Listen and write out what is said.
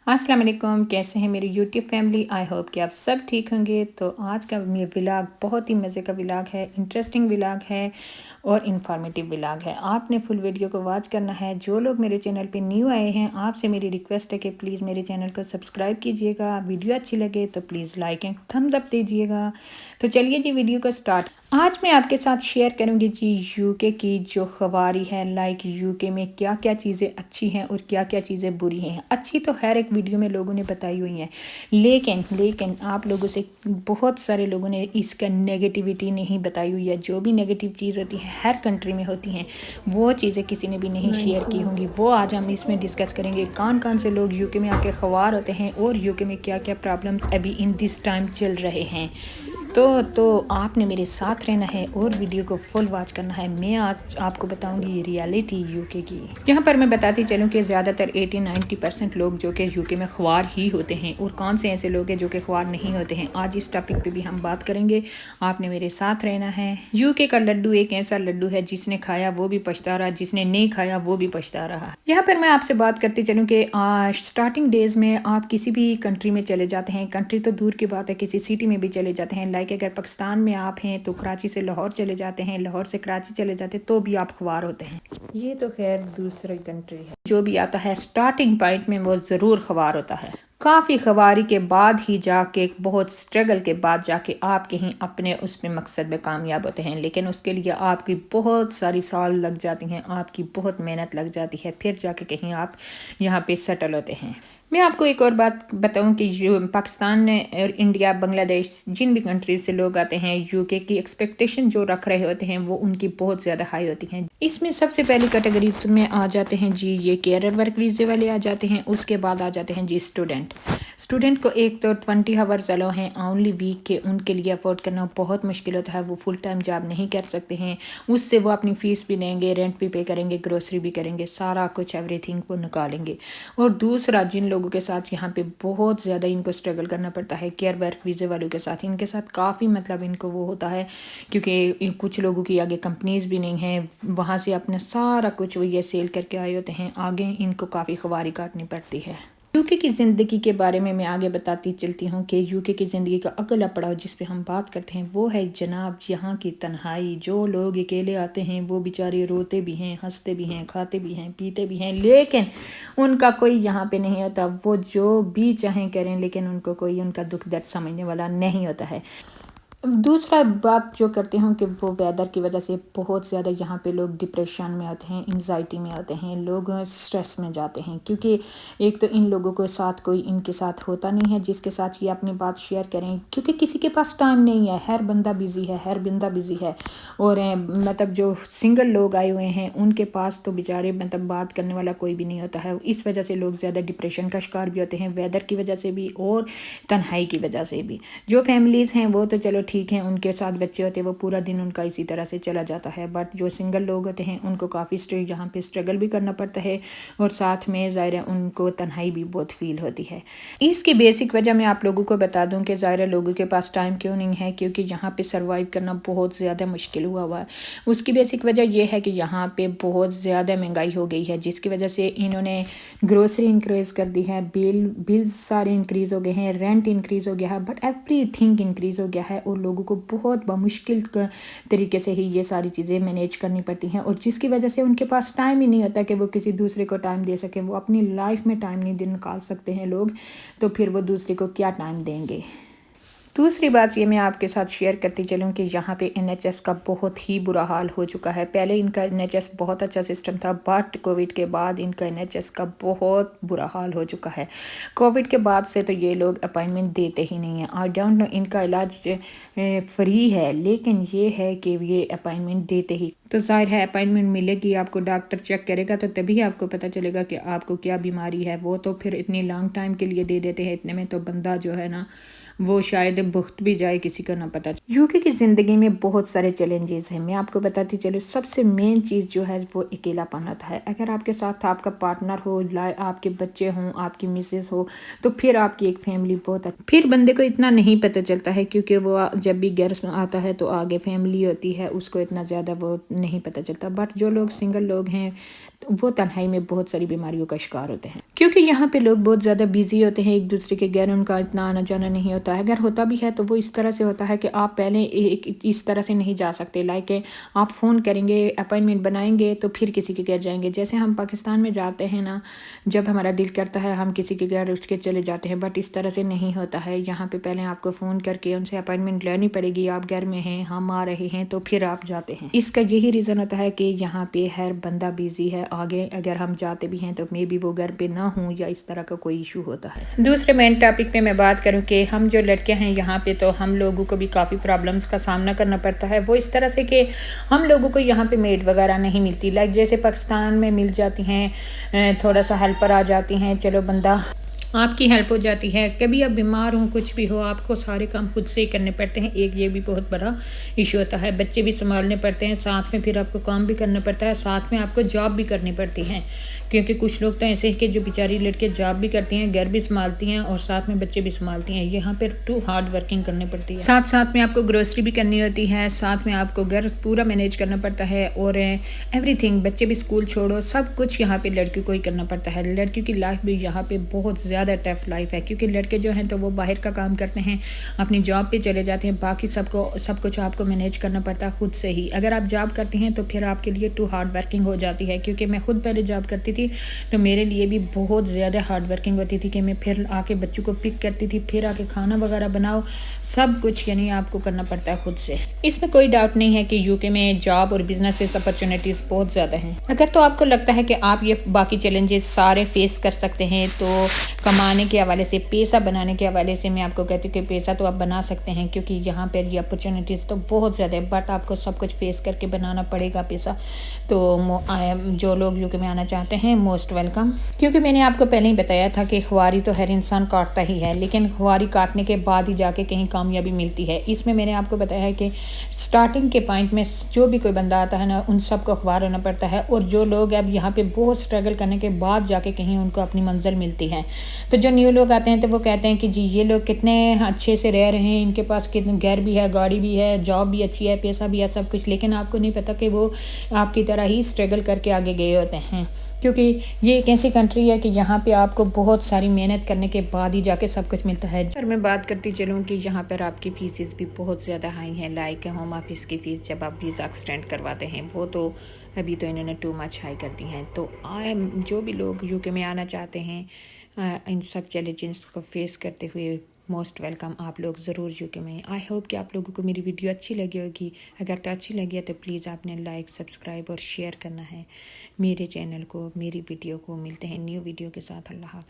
अस्सलाम वालेकुम, कैसे हैं मेरी यूट्यूब फैमिली। आई होप कि आप सब ठीक होंगे। तो आज का ये व्लॉग बहुत ही मज़े का व्लॉग है, इंटरेस्टिंग व्लॉग है और इन्फॉर्मेटिव व्लॉग है। आपने फुल वीडियो को वॉच करना है। जो लोग मेरे चैनल पे न्यू आए हैं, आपसे मेरी रिक्वेस्ट है कि प्लीज़ मेरे चैनल को सब्सक्राइब कीजिएगा। वीडियो अच्छी लगे तो please like and thumbs up दीजिएगा। तो चलिए जी वीडियो को स्टार्ट। आज मैं आपके साथ शेयर करूंगी जी यूके की जो खबारी है। लाइक यूके में क्या क्या चीज़ें अच्छी हैं और क्या क्या चीज़ें बुरी हैं। अच्छी तो हर एक वीडियो में लोगों ने बताई हुई हैं, लेकिन आप लोगों से बहुत सारे लोगों ने इसका नेगेटिविटी नहीं बताई हुई है। जो भी नेगेटिव चीज़ होती है हर कंट्री में होती हैं, वो चीज़ें किसी ने भी नहीं शेयर की होंगी। वो आज हम इसमें डिस्कस करेंगे कौन कौन से लोग यूके में आके ख्वार होते हैं और यूके में क्या क्या प्रॉब्लम्स अभी इन दिस टाइम चल रहे हैं। तो आपने मेरे साथ रहना है और वीडियो को फुल वॉच करना है। मैं आज आपको बताऊंगी रियलिटी यूके की। यहाँ पर मैं बताती चलूँ कि ज़्यादातर 80-90% लोग जो कि यूके में ख्वार ही होते हैं और कौन से ऐसे लोग हैं जो कि ख्वार नहीं होते हैं। आज इस टॉपिक पे भी हम बात करेंगे, आपने मेरे साथ रहना है। यूके का लड्डू एक ऐसा लड्डू है जिसने खाया वो भी पछता रहा, जिसने नहीं खाया वो भी पछता रहा। यहाँ पर मैं आपसे बात करती चलूँ कि स्टार्टिंग डेज में आप किसी भी कंट्री में चले जाते हैं, कंट्री तो दूर की बात है, किसी सिटी में भी चले जाते हैं। लाइक अगर पाकिस्तान में आप हैं तो कराची से लाहौर चले जाते हैं, लाहौर से कराची चले जाते हैं तो भी आप ख्वार होते हैं। ये तो खैर दूसरी कंट्री है। जो भी आता है स्टार्टिंग पॉइंट में वो ज़रूर ख्वार होता है। काफ़ी ख्वारी के बाद ही जाके, बहुत स्ट्रगल के बाद जाके आप कहीं अपने उसमें मकसद में कामयाब होते हैं। लेकिन उसके लिए आपकी बहुत सारी साल लग जाती हैं, आपकी बहुत मेहनत लग जाती है, फिर जाके कहीं आप यहाँ पे सेटल होते हैं। मैं आपको एक और बात बताऊं कि जो पाकिस्तान और इंडिया, बांग्लादेश, जिन भी कंट्रीज से लोग आते हैं, यूके की एक्सपेक्टेशन जो रख रहे होते हैं वो उनकी बहुत ज़्यादा हाई होती हैं। इसमें सबसे पहली कैटेगरी में आ जाते हैं जी ये केयर वर्क वीज़े वाले आ जाते हैं। उसके बाद आ जाते हैं जी स्टूडेंट को एक तो 20 आवर्स अलाउ हैं ओनली वीक के, उनके लिए अफोर्ड करना बहुत मुश्किल होता है। वो फुल टाइम जॉब नहीं कर सकते हैं, उससे वो अपनी फ़ीस भी देंगे, रेंट भी पे करेंगे, ग्रोसरी भी करेंगे, सारा कुछ एवरीथिंग वो निकालेंगे। और दूसरा, जिन लोगों के साथ यहाँ पे बहुत ज़्यादा इनको स्ट्रगल करना पड़ता है केयर वर्क वीज़े वालों के साथ, इनके साथ काफ़ी मतलब इनको वो होता है क्योंकि कुछ लोगों की आगे कंपनीज़ भी नहीं है, वहाँ से अपना सारा कुछ वो ये सेल करके आए होते हैं, आगे इनको काफ़ी ख्वारी काटनी पड़ती है। यूके की ज़िंदगी के बारे में मैं आगे बताती चलती हूँ कि यूके की ज़िंदगी का अगला पड़ाव जिस पे हम बात करते हैं वो है जनाब यहाँ की तन्हाई। जो लोग अकेले आते हैं वो बेचारे रोते भी हैं, हंसते भी हैं, खाते भी हैं, पीते भी हैं, लेकिन उनका कोई यहाँ पे नहीं होता। वो जो भी चाहें करें लेकिन उनको कोई उनका दुख दर्द समझने वाला नहीं होता है। दूसरा बात जो करते हैं कि वो वेदर की वजह से बहुत ज़्यादा यहाँ पे लोग डिप्रेशन में होते हैं, एंजाइटी में होते हैं, लोग स्ट्रेस में जाते हैं क्योंकि एक तो इन लोगों के साथ कोई इनके साथ होता नहीं है जिसके साथ ये अपनी बात शेयर करें, क्योंकि किसी के पास टाइम नहीं है, हर बंदा बिज़ी है, हर बंदा बिज़ी है। और मतलब जो सिंगल लोग आए हुए हैं उनके पास तो बेचारे मतलब बात करने वाला कोई भी नहीं होता है। इस वजह से लोग ज़्यादा डिप्रेशन का शिकार भी होते हैं, वेदर की वजह से भी और तन्हाई की वजह से भी। जो फैमिलीज़ हैं वो तो चलो ठीक है, उनके साथ बच्चे होते हैं, वो पूरा दिन उनका इसी तरह से चला जाता है। बट जो सिंगल लोग होते हैं उनको काफ़ी यहाँ पे स्ट्रगल भी करना पड़ता है और साथ में ज़ाहिर है उनको तन्हाई भी बहुत फील होती है। इसकी बेसिक वजह मैं आप लोगों को बता दूं कि ज़ाहिर है लोगों के पास टाइम क्यों नहीं है, क्योंकि यहाँ पे सर्वाइव करना बहुत ज़्यादा मुश्किल हुआ है। उसकी बेसिक वजह यह है कि यहाँ पे बहुत ज़्यादा महंगाई हो गई है, जिसकी वजह से इन्होंने ग्रोसरी इंक्रीज़ कर दी है, बिल्स सारे इंक्रीज़ हो गए हैं, रेंट इंक्रीज़ हो गया है, बट एवरीथिंग इंक्रीज़ हो गया है और लोगों को बहुत मुश्किल तरीके से ही ये सारी चीज़ें मैनेज करनी पड़ती हैं। और जिसकी वजह से उनके पास टाइम ही नहीं होता कि वो किसी दूसरे को टाइम दे सकें। वो अपनी लाइफ में टाइम नहीं निकाल सकते हैं लोग, तो फिर वो दूसरे को क्या टाइम देंगे। दूसरी बात ये मैं आपके साथ शेयर करती चलूँ कि यहाँ पे NHS का बहुत ही बुरा हाल हो चुका है। पहले इनका NHS बहुत अच्छा सिस्टम था, बट कोविड के बाद इनका NHS का बहुत बुरा हाल हो चुका है। कोविड के बाद से तो ये लोग अपॉइंटमेंट देते ही नहीं हैं। आई डोंट नो, इनका इलाज फ्री है लेकिन ये है कि ये अपॉइंटमेंट देते ही, तो ज़ाहिर है अपॉइंटमेंट मिलेगी, आपको डॉक्टर चेक करेगा तो तभी आपको पता चलेगा कि आपको क्या बीमारी है। वो तो फिर इतनी लॉन्ग टाइम के लिए दे देते हैं, इतने में तो बंदा जो है ना वो शायद भुगत भी जाए, किसी को ना पता। यूके की ज़िंदगी में बहुत सारे चैलेंजेस हैं, मैं आपको बताती चलूँ। सबसे मेन चीज़ जो है वो अकेलापन होता है। अगर आपके साथ आपका पार्टनर हो, आपके बच्चे हों, आपकी मिसेस हो, तो फिर आपकी एक फैमिली बहुत अच्छी। फिर बंदे को इतना नहीं पता चलता है क्योंकि वो जब भी घर आता है तो आगे फैमिली होती है, उसको इतना ज़्यादा वो नहीं पता चलता। बट जो लोग सिंगल लोग हैं وہ تنہائی میں بہت ساری بیماریوں کا شکار ہوتے ہیں، کیونکہ یہاں پہ لوگ بہت زیادہ بیزی ہوتے ہیں، ایک دوسرے کے گھر ان کا اتنا آنا جانا نہیں ہوتا ہے، اگر ہوتا بھی ہے تو وہ اس طرح سے ہوتا ہے کہ آپ پہلے اس طرح سے نہیں جا سکتے، لائک آپ فون کریں گے، اپائنٹمنٹ بنائیں گے تو پھر کسی کے گھر جائیں گے، جیسے ہم پاکستان میں جاتے ہیں نا، جب ہمارا دل کرتا ہے ہم کسی کے گھر اس کے چلے جاتے ہیں، بٹ اس طرح سے نہیں ہوتا ہے، یہاں پہ پہلے آپ کو فون کر کے ان سے اپائنٹمنٹ لینی پڑے گی، آپ گھر میں ہیں، ہم آ رہے ہیں، تو پھر آپ جاتے ہیں۔ اس کا یہی ریزن ہوتا ہے کہ یہاں پہ ہر بندہ بیزی ہے، آگے اگر ہم جاتے بھی ہیں تو مے بی وہ گھر پہ نہ ہوں یا اس طرح کا کوئی ایشو ہوتا ہے۔ دوسرے مین ٹاپک پہ میں بات کروں کہ ہم جو لڑکیاں ہیں یہاں پہ، تو ہم لوگوں کو بھی کافی پرابلمس کا سامنا کرنا پڑتا ہے، وہ اس طرح سے کہ ہم لوگوں کو یہاں پہ میڈ وغیرہ نہیں ملتی، لائک جیسے پاکستان میں مل جاتی ہیں، تھوڑا سا ہیلپر آ جاتی ہیں، چلو بندہ آپ کی ہیلپ ہو جاتی ہے، کبھی آپ بیمار ہوں کچھ بھی ہو، آپ کو سارے کام خود سے ہی کرنے پڑتے ہیں، ایک یہ بھی بہت بڑا ایشو ہوتا ہے، بچے بھی سنبھالنے پڑتے ہیں، ساتھ میں پھر آپ کو کام بھی کرنا پڑتا ہے، ساتھ میں آپ کو جاب بھی کرنی پڑتی ہے، کیونکہ کچھ لوگ تو ایسے ہیں کہ جو بیچاری لڑکے جاب بھی کرتی ہیں، گھر بھی سنبھالتی ہیں اور ساتھ میں بچے بھی سنبھالتی ہیں، یہاں پہ ٹو ہارڈ ورکنگ کرنی پڑتی ہے، ساتھ میں آپ کو گروسری بھی کرنی ہوتی ہے، ساتھ میں آپ کو گھر پورا مینیج کرنا پڑتا ہے، اور ایوری تھنگ، بچے بھی اسکول چھوڑو، سب کچھ یہاں پہ لڑکیوں کو ہی کرنا پڑتا ہے، لڑکیوں کی لائف بھی یہاں پہ بہت زیادہ ٹف لائف ہے، کیونکہ لڑکے جو ہیں تو وہ باہر کا کام کرتے ہیں، اپنی جاب پہ چلے جاتے ہیں، باقی سب کچھ آپ کو مینیج کرنا پڑتا ہے خود سے ہی، اگر آپ جاب کرتے ہیں تو پھر آپ کے لیے ٹو ہارڈ ورکنگ ہو جاتی ہے، کیونکہ میں خود پہلے جاب کرتی تھی تو میرے لیے بھی بہت زیادہ ہارڈ ورکنگ ہوتی تھی، کہ میں پھر آ کے بچوں کو پک کرتی تھی، پھر آ کے کھانا وغیرہ بناؤ، سب کچھ یعنی آپ کو کرنا پڑتا ہے خود سے۔ اس میں کوئی ڈاؤٹ نہیں ہے کہ یو کے میں جاب اور بزنس اپرچونیٹیز بہت زیادہ ہیں، اگر تو آپ کو لگتا ہے کہ آپ یہ باقی چیلنجز سارے فیس کر سکتے ہیں، تو کمانے کے حوالے سے، پیسہ بنانے کے حوالے سے میں آپ کو کہتی ہوں کہ پیسہ تو آپ بنا سکتے ہیں، کیونکہ یہاں پر یہ اپرچونیٹیز تو بہت زیادہ ہے، بٹ آپ کو سب کچھ فیس کر کے بنانا پڑے گا پیسہ، تو جو لوگ یو کے میں آنا چاہتے ہیں موسٹ ویلکم، کیونکہ میں نے آپ کو پہلے ہی بتایا تھا کہ خواری تو ہر انسان کاٹتا ہی ہے، لیکن خواری کاٹنے کے بعد ہی جا کے کہیں کامیابی ملتی ہے، اس میں نے آپ کو بتایا ہے کہ سٹارٹنگ کے پوائنٹ میں جو بھی کوئی بندہ آتا ہے نا، ان سب کو خوار ہونا پڑتا ہے، اور جو لوگ اب یہاں پہ بہت سٹرگل کرنے کے بعد جا کے کہیں ان کو اپنی منزل ملتی ہے، تو جو نیو لوگ آتے ہیں تو وہ کہتے ہیں کہ جی یہ لوگ کتنے اچھے سے رہ رہے ہیں، ان کے پاس کتنے گھر بھی ہے، گاڑی بھی ہے، جاب بھی اچھی ہے، پیسہ بھی ہے، سب کچھ، لیکن آپ کو نہیں پتا کہ وہ آپ کی طرح ہی سٹرگل کر کے آگے گئے ہوتے ہیں، کیونکہ یہ ایک ایسی کنٹری ہے کہ یہاں پہ آپ کو بہت ساری محنت کرنے کے بعد ہی جا کے سب کچھ ملتا ہے۔ اور میں بات کرتی چلوں کہ یہاں پر آپ کی فیسز بھی بہت زیادہ ہائی ہیں، لائک ہوم آفس کی فیس جب آپ ویزا ایکسٹینڈ کرواتے ہیں، وہ تو ابھی تو انہوں نے ٹو مچ ہائی کر دی ہیں، تو جو بھی لوگ یو کے میں آنا چاہتے ہیں، ان سب چیلنجز کو فیس کرتے ہوئے موسٹ ویلکم، آپ لوگ ضرور یو کے میں۔ آئی ہوپ کہ آپ لوگوں کو میری ویڈیو اچھی لگی ہوگی، اگر تو اچھی لگی ہے تو پلیز آپ نے لائک، سبسکرائب اور شیئر کرنا ہے میرے چینل کو، میری ویڈیو کو۔ ملتے ہیں نیو ویڈیو کے ساتھ، اللہ حافظ۔